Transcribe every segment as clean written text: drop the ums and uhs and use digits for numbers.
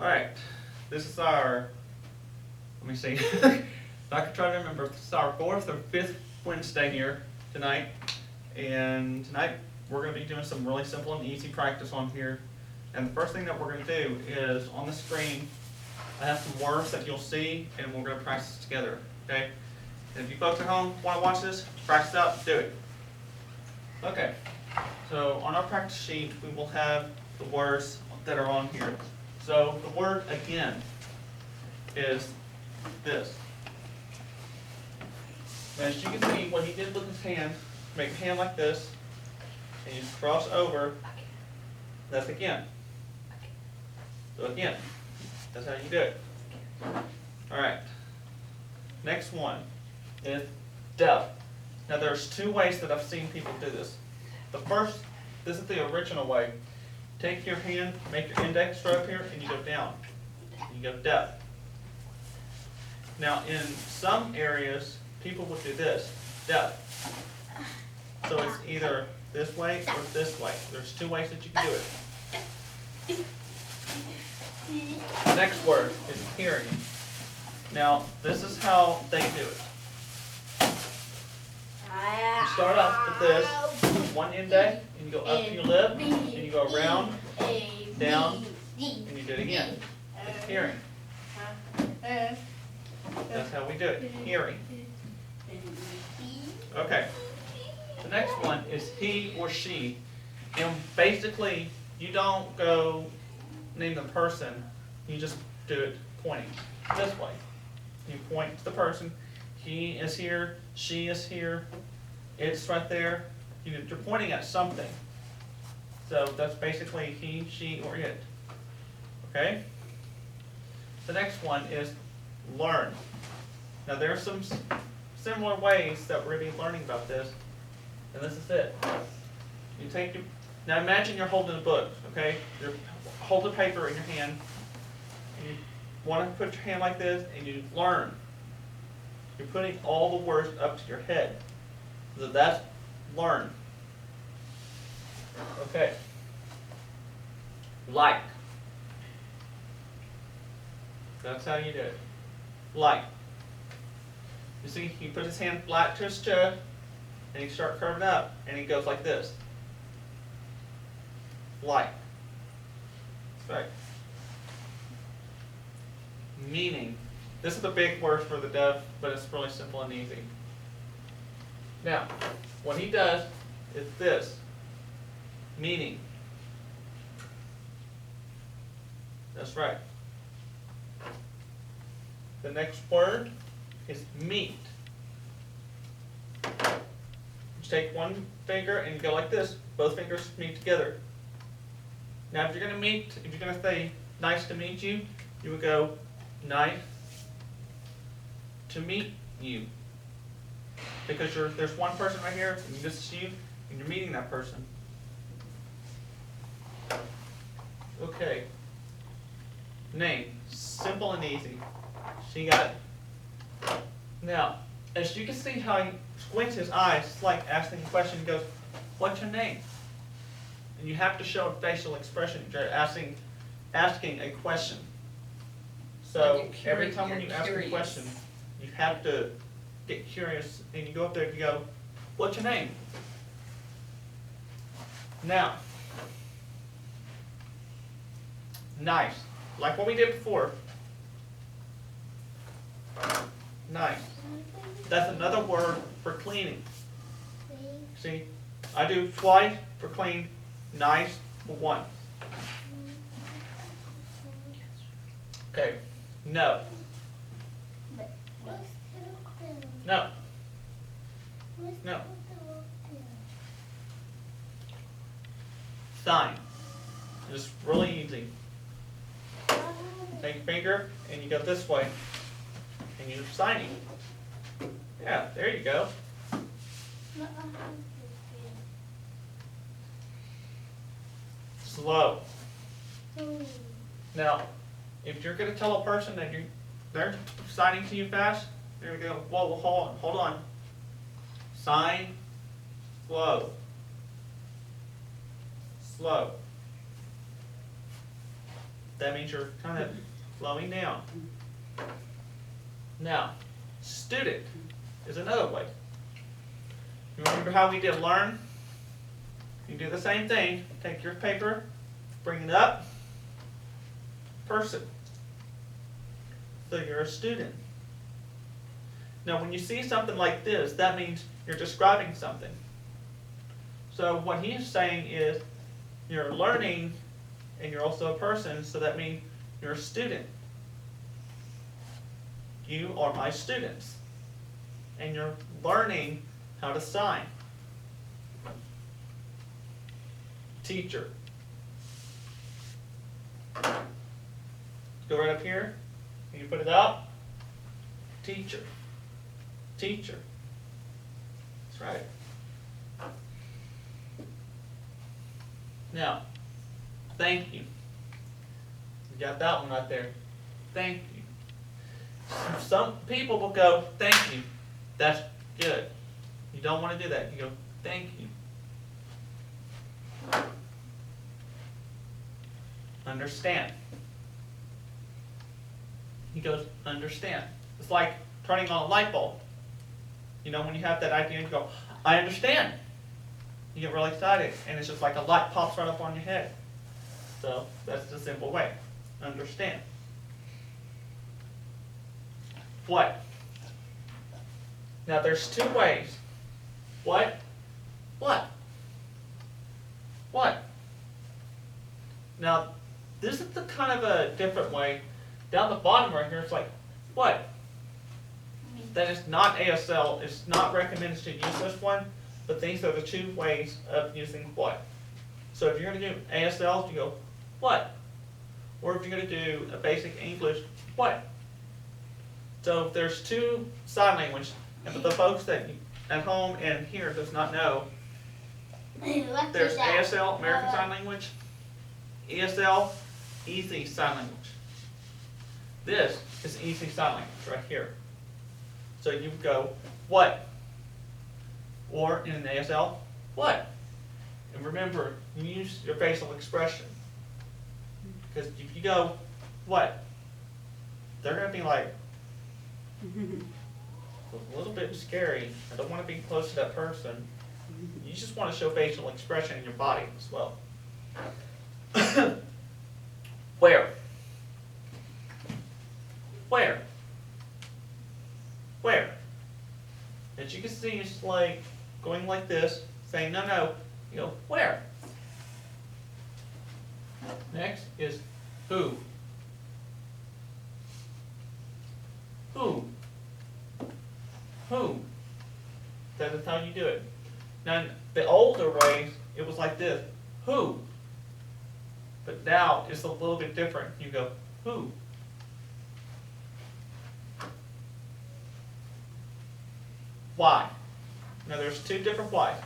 Alright, this is our, let me see, I can try to remember, this is our 4th or 5th Wednesday here tonight. And tonight we're going to be doing some really simple and easy practice on here. And the first thing that we're going to do is on the screen, I have some words that you'll see and we're going to practice together, okay? And if you folks at home want to watch this, practice out, do it. Okay, so on our practice sheet we will have the words that are on here. So the word again is this. And as you can see, what he did with his hand, make a hand like this, and you cross over, that's again. So again, that's how you do it. Alright, next one is deaf. Now there's two ways that I've seen people do this. The first, this is the original way. Take your hand, make your index right up here, and you go down. You go deaf. Now in some areas, people would do this, deaf. So it's either this way or this way. There's two ways that you can do it. The next word is hearing. Now this is how they do it. You start off with this, one index, and you go up to your lip, and you go around, down, and you do it again. It's hearing. That's how we do it, hearing. Okay. The next one is he or she. And basically, you don't go name the person, you just do it pointing this way. You point to the person, he is here, she is here, it's right there. You're pointing at something. So that's basically he, she, or it. Okay? The next one is learn. Now there are some similar ways that we're going to be learning about this. And this is it. You take your, now imagine you're holding a book, okay? You hold a paper in your hand. And you want to put your hand like this and you learn. You're putting all the words up to your head. So that's learn. Okay. Like. That's how you do it. Like. You see, he put his hand flat to his chest, and he starts curving up, and he goes like this. Like. That's right. Meaning. This is a big word for the deaf, but it's really simple and easy. Now, what he does is this. Meaning. That's right. The next word is meet. You take one finger and you go like this. Both fingers meet together. Now if you're going to say nice to meet you, you would go nice to meet you. Because there's one person right here, and this is you, and you're meeting that person. Okay. Name. Simple and easy. She got it. Now, as you can see how he squints his eyes, it's like asking a question. He goes, what's your name? And you have to show a facial expression. You're asking a question. So every time when you ask a question, you have to get curious, and you go up there and you go, what's your name? Now, nice. Like what we did before. Nice. That's another word for cleaning. See, I do twice for clean, nice for once. Okay, no. No. No. Sign. Just really easy. Take your finger and you go this way. And you're signing. Yeah, there you go. Slow. Now, if you're going to tell a person that they're signing to you fast, there we go. Whoa, hold on. Sign slow. Slow. That means you're kind of slowing down. Now, student is another way. You remember how we did learn? You do the same thing. Take your paper, bring it up. Person. So you're a student. Now when you see something like this, that means you're describing something. So what he's saying is you're learning and you're also a person, so that means you're a student. You are my students. And you're learning how to sign. Teacher. Go right up here. Can you put it up? Teacher. Teacher. That's right. Now, thank you. You got that one right there. Thank you. Some people will go, thank you. That's good. You don't want to do that. You go, thank you. Understand. He goes, understand. It's like turning on a light bulb. You know, when you have that idea and you go, I understand. You get really excited, and it's just like a light pops right up on your head. So that's the simple way. Understand. What? Now there's two ways. What? What? What? Now, this is the kind of a different way. Down the bottom right here, it's like, what? That is not ASL. It's not recommended to use this one, but these are the two ways of using what. So if you're going to do ASL, you go, what? Or if you're going to do a basic English, what? So there's two sign language, and for the folks that at home and here does not know, there's ASL, American Sign Language, ESL, Easy Sign Language. This is Easy Sign Language right here. So you go, what? Or in an ASL, what? And remember, you use your facial expression. Because if you go, what? They're going to be like, a little bit scary. I don't want to be close to that person. You just want to show facial expression in your body as well. Where? Where? Where? As you can see, it's like going like this, saying no, no. You go, where? Next is who. Who? Who? That is how you do it. Now, the older ways, it was like this. Who? But now, it's a little bit different. You go, who? Why? Now, there's two different whys.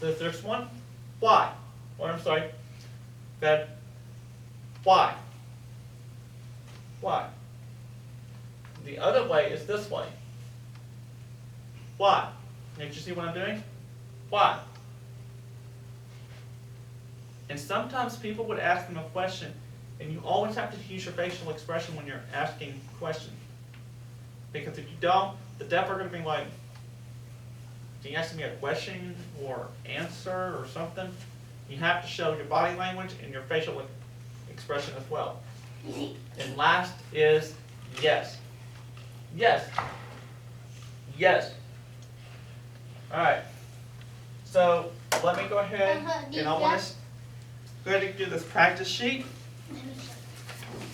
There's one, why? Or, I'm sorry, that, why? Why? The other way is this way. Why? Did you see what I'm doing? Why? And sometimes people would ask them a question, and you always have to use your facial expression when you're asking questions. Because if you don't, the deaf are going to be like, can you ask me a question or answer or something? You have to show your body language and your facial expression as well. And last is yes. Yes. Yes. All right. So let me go ahead and I want to go ahead and do this practice sheet.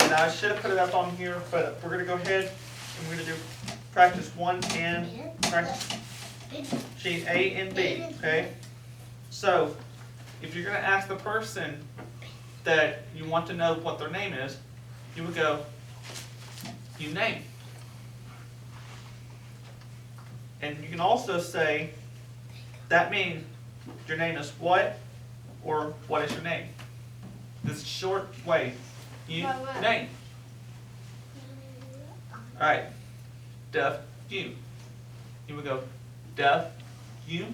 And I should have put it up on here, but we're going to go ahead and we're going to do practice 1 and practice sheet A and B. Okay. So if you're going to ask the person that you want to know what their name is, you would go, you name. And you can also say, that means your name is what, or what is your name? This short way. You name. Alright. Deaf, you. You would go, deaf, you.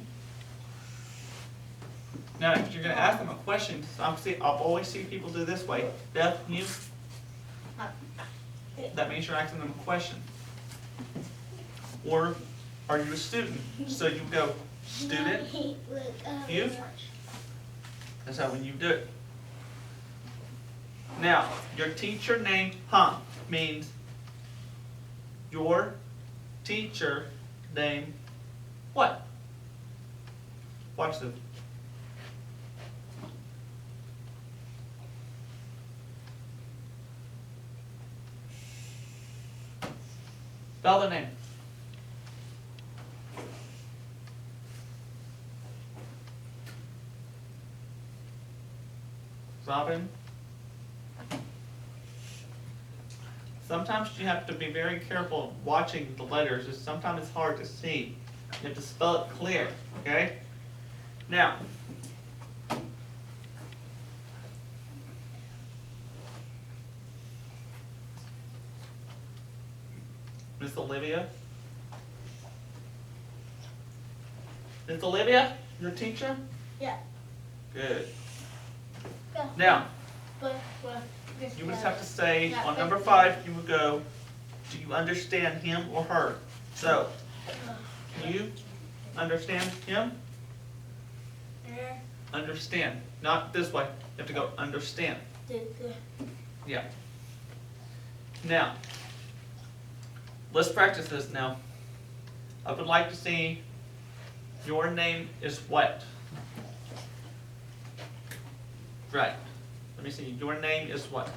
Now, if you're going to ask them a question, I'll always see people do this way. Beth, you? That means you're asking them a question. Or, are you a student? So you go, student, you? That's how when you do it. Now, your teacher named means your teacher named what? Watch this. Spell the name. Robin. Sometimes you have to be very careful watching the letters. Sometimes it's hard to see. You have to spell it clear, okay? Now, Miss Olivia? Miss Olivia, your teacher? Yeah. Good. Yeah. Now, But, you would just have to say, on number 5, you would go, do you understand him or her? So, you understand him? Understand. Not this way. You have to go understand. Yeah. Now, let's practice this now. I would like to see your name is what? Right. Let me see. Your name is what?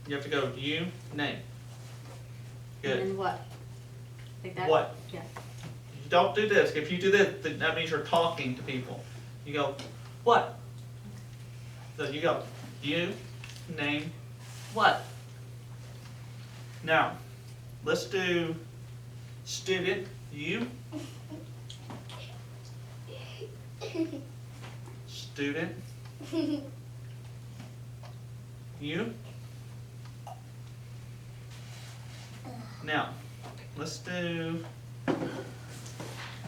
You have to go you, name. Good. And then what? Like that? What? Yeah. You don't do this. If you do this, then that means you're talking to people. You go, what? So you go, you, name, what? Now, let's do student, you. Student, you. Now, let's do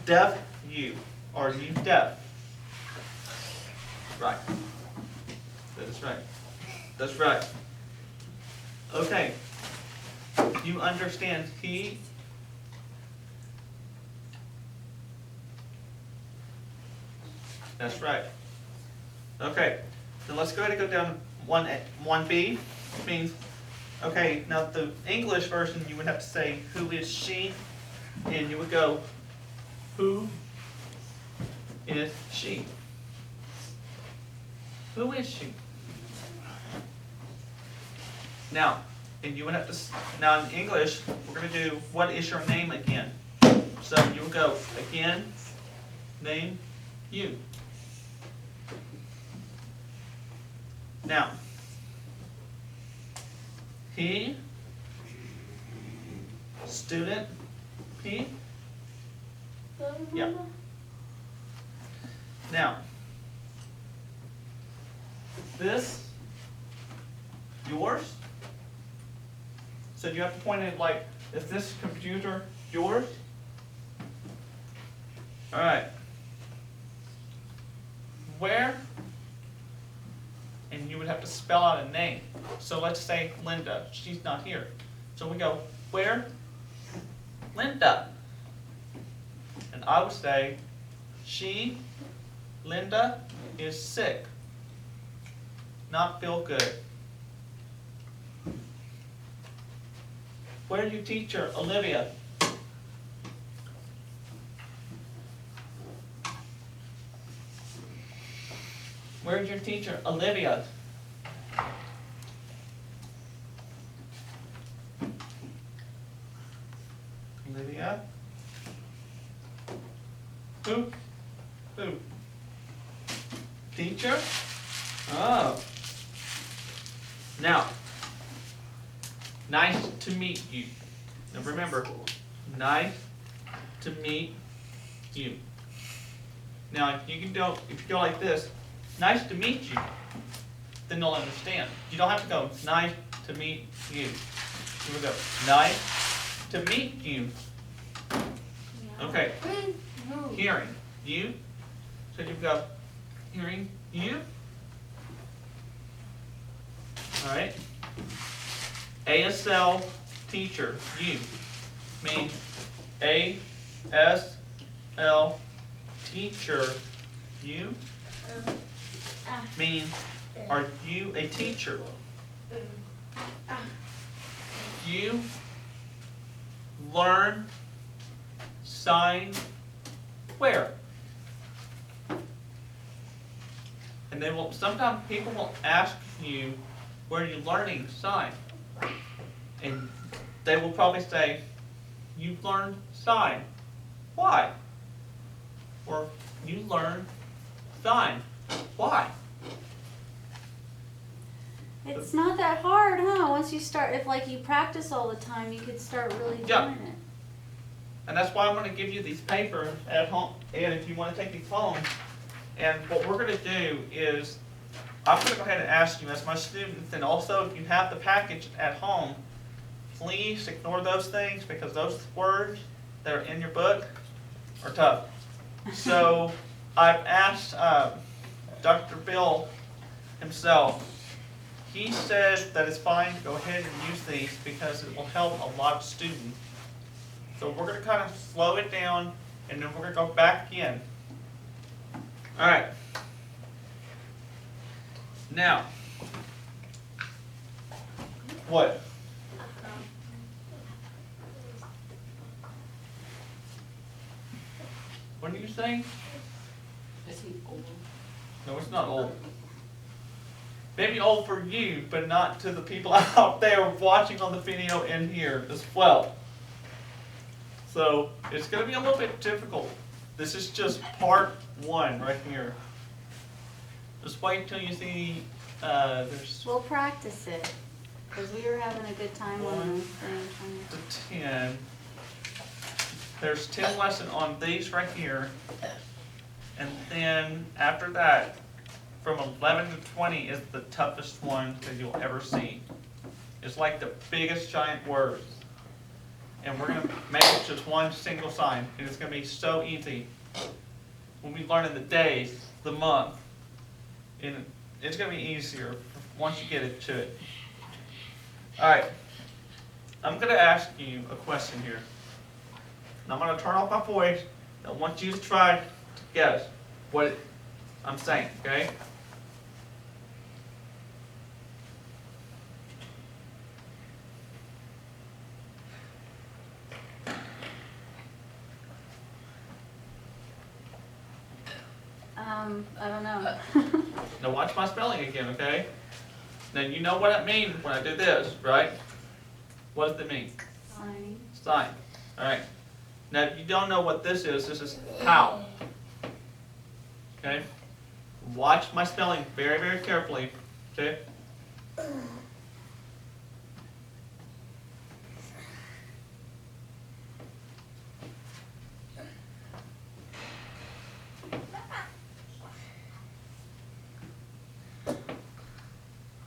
deaf, you. Are you deaf? Right. That is right. That's right. Okay. You understand he? That's right. Okay. Then let's go ahead and go down to 1B. Means, okay, now the English version you would have to say, who is she? And you would go, who is she? Who is she? Now, and you would have to, now in English, we're going to do, what is your name again? So you would go, again, name, you. Now, he, student, he. Yeah. Now, this, yours. So you have to point it like, is this computer yours? All right. Where? And you would have to spell out a name. So let's say Linda. She's not here. So we go, where? Linda. And I would say, she, Linda, is sick. Not feel good. Where's your teacher, Olivia? Where's your teacher, Olivia? Olivia? Who? Who? Teacher? Oh. Now, nice to meet you. Now remember, nice to meet you. Now, if you go like this, nice to meet you, then they'll understand. You don't have to go, nice to meet you. Here we go, nice to meet you. Okay, hearing, you, So you've got hearing you. All right. ASL teacher, you. Means ASL teacher, you. Means, are you a teacher? You learn sign where? And they will, sometimes people will ask you, where are you learning sign? And they will probably say, you learned sign. Why? Or you learned sign. Why? It's not that hard, huh? Once you start, if like you practice all the time, you could start really Yeah. doing it. And that's why I'm going to give you these papers at home, and if you want to take these home, and what we're going to do is, I'm going to go ahead and ask you as my students, and also if you have the package at home, please ignore those things because those words that are in your book are tough. So I've asked Dr. Bill himself. He says that it's fine to go ahead and use these because it will help a lot of students. So we're going to kind of slow it down, and then we're going to go back in. All right. Now, what? What are you saying? Is he old? No, it's not old. Maybe old for you, but not to the people out there watching on the video in here as well. So it's going to be a little bit difficult. This is just part one right here. Just wait until you see there's We'll practice it, because we were having a good time on One. this thing. the 10. There's 10 lessons on these right here. And then after that, from 11 to 20 is the toughest one that you'll ever see. It's like the biggest giant words. And we're going to make it just one single sign. And it's going to be so easy. We'll be learning the days, the month. And it's going to be easier once you get into it. Alright. I'm going to ask you a question here. And I'm going to turn off my voice. I want you to try to guess what I'm saying, okay? I don't know. Now watch my spelling again, okay? Now you know what it means when I do this, right? What does it mean? Signing. Sign. Alright. Now if you don't know what this is how. Okay? Watch my spelling very, very carefully. Okay?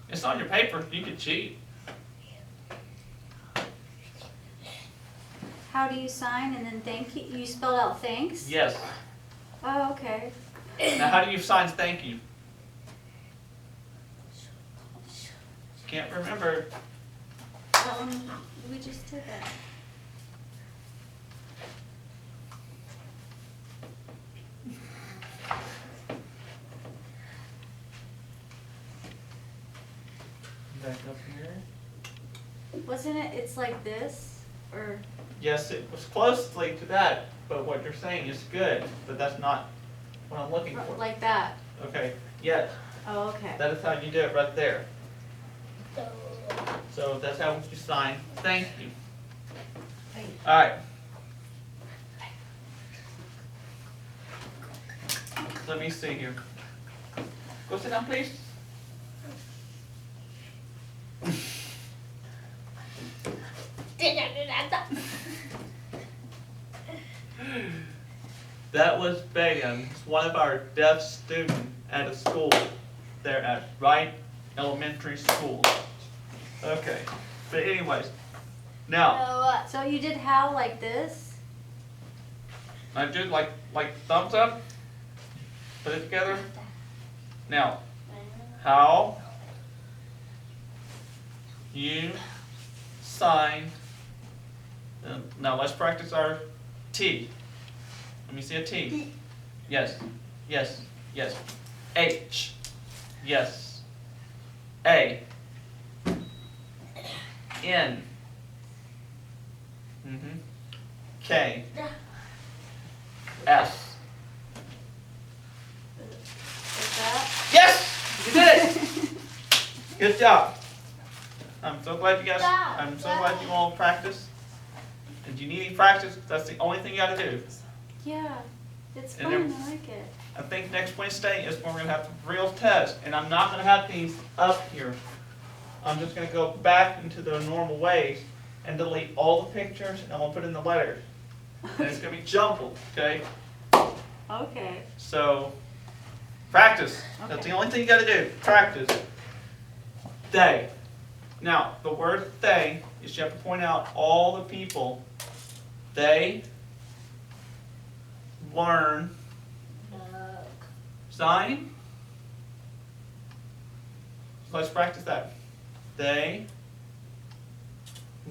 It's on your paper. You can cheat. How do you sign and then thank you? You spelled out thanks? Yes. Oh, okay. Now how do you sign thank you? Can't remember. That one, we just did that. Back up here. Wasn't it, it's like this? Or, Yes, it was closely to that, but what you're saying is good, but that's not what I'm looking for. like that? Okay, yes, Oh, okay. that is how you do it right there. So that's how you sign thank you. Alright. Let me see here. Go sit down, please. That was Megan, one of our deaf students at a school there at Wright Elementary School. Okay, but anyways, now So you did how like this? I did like thumbs up. Put it together. Now, how you sign. Now let's practice our T. Let me see a T. Yes, yes, yes. H. Yes. A. N. K. S. Is that? Yes! You did it! Good job. I'm so glad you guys, I'm so glad you all practice. And you need any practice, that's the only thing you gotta do. Yeah, it's And fun. then- I like it. I think next Wednesday is when we're gonna have the real test, and I'm not gonna have these up here. I'm just gonna go back into the normal ways and delete all the pictures, and I'm gonna put in the letters. And it's gonna be jumbled, okay? Okay. So, practice. That's Okay. the only thing you gotta do, practice. They. Now, the word they is you have to point out all the people. They learn sign. So let's practice that. They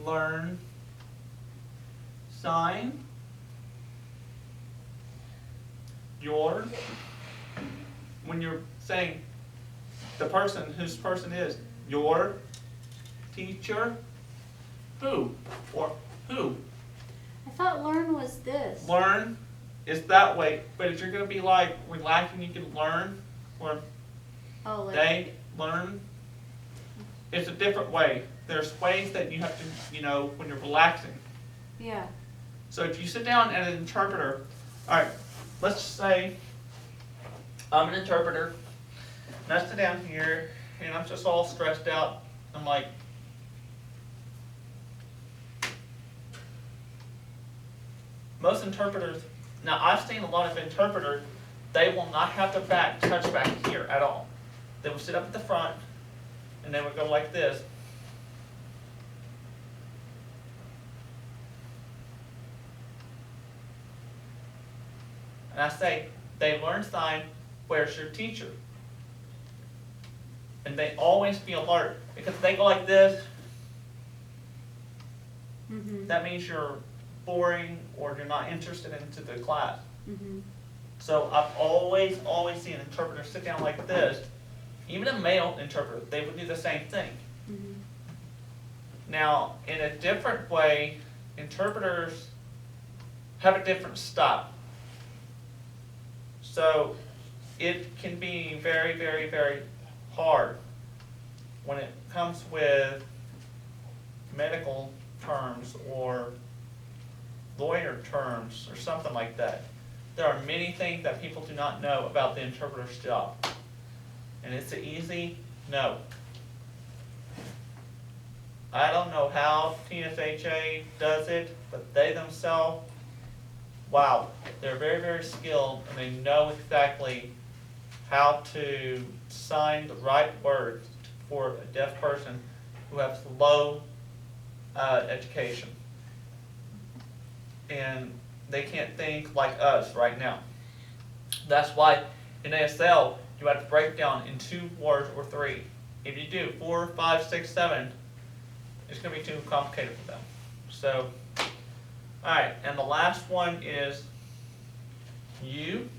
learn sign. Your, when you're saying the person, whose person is your teacher, who, or who. I thought learn was this. Learn is that way, but if you're gonna be like relaxing, you can learn, or Oh, like. they learn. It's a different way. There's ways that you have to, when you're relaxing. Yeah. So if you sit down as an interpreter, alright, let's say I'm an interpreter, and I sit down here, and I'm just all stressed out. I'm like, most interpreters, now I've seen a lot of interpreters, they will not have their back touch back here at all. They will sit up at the front, and they would go like this. And I say, they learn sign, where's your teacher? And they always be alert, because if they go like this, Mhm. that means you're boring or you're not interested into the class. Mhm. So I've always seen interpreters sit down like this. Even a male interpreter, they would do the same thing. Mhm. Now, in a different way, interpreters have a different style. So it can be very, very, very hard when it comes with medical terms or lawyer terms or something like that. There are many things that people do not know about the interpreter's job. And it's an easy no. I don't know how TSHA does it, but they themselves, wow, they're very, very skilled, and they know exactly how to sign the right words for a deaf person who has low education. And they can't think like us right now. That's why in ASL, you have to break down in 2 words or 3. If you do 4, 5, 6, 7, it's going to be too complicated for them. So, alright, and the last one is you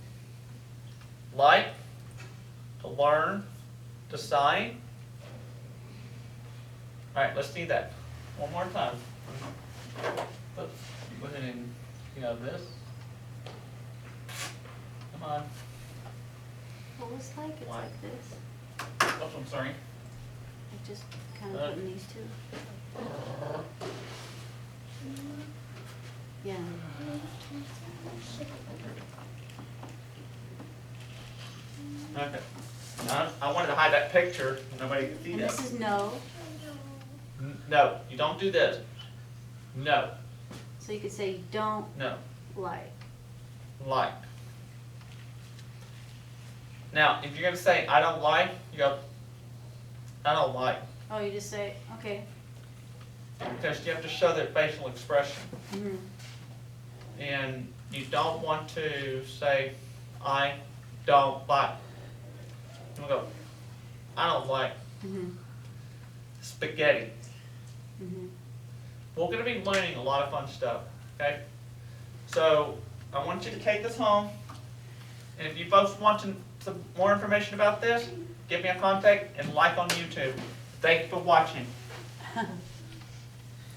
like to learn to sign. Alright, let's see that one more time. Let's go ahead and this. Come on. What was like? It's Why? like this. Oops, I'm sorry. Like just kind of putting these two. Yeah. Okay. I wanted to hide that picture. Nobody can see And that. this is no. No, you don't do this. No, So you could say you don't no, like. like. Now, if you're going to say, I don't like, you go, I don't like. Oh, you just say, okay. Because you have to show their facial expression. Mhm. And you don't want to say, I don't like. I'm gonna go, I don't like Mhm. spaghetti. Mhm. We're gonna be learning a lot of fun stuff, okay? So I want you to take this home, and if you folks want some more information about this, give me a contact and like on YouTube. Thank you for watching.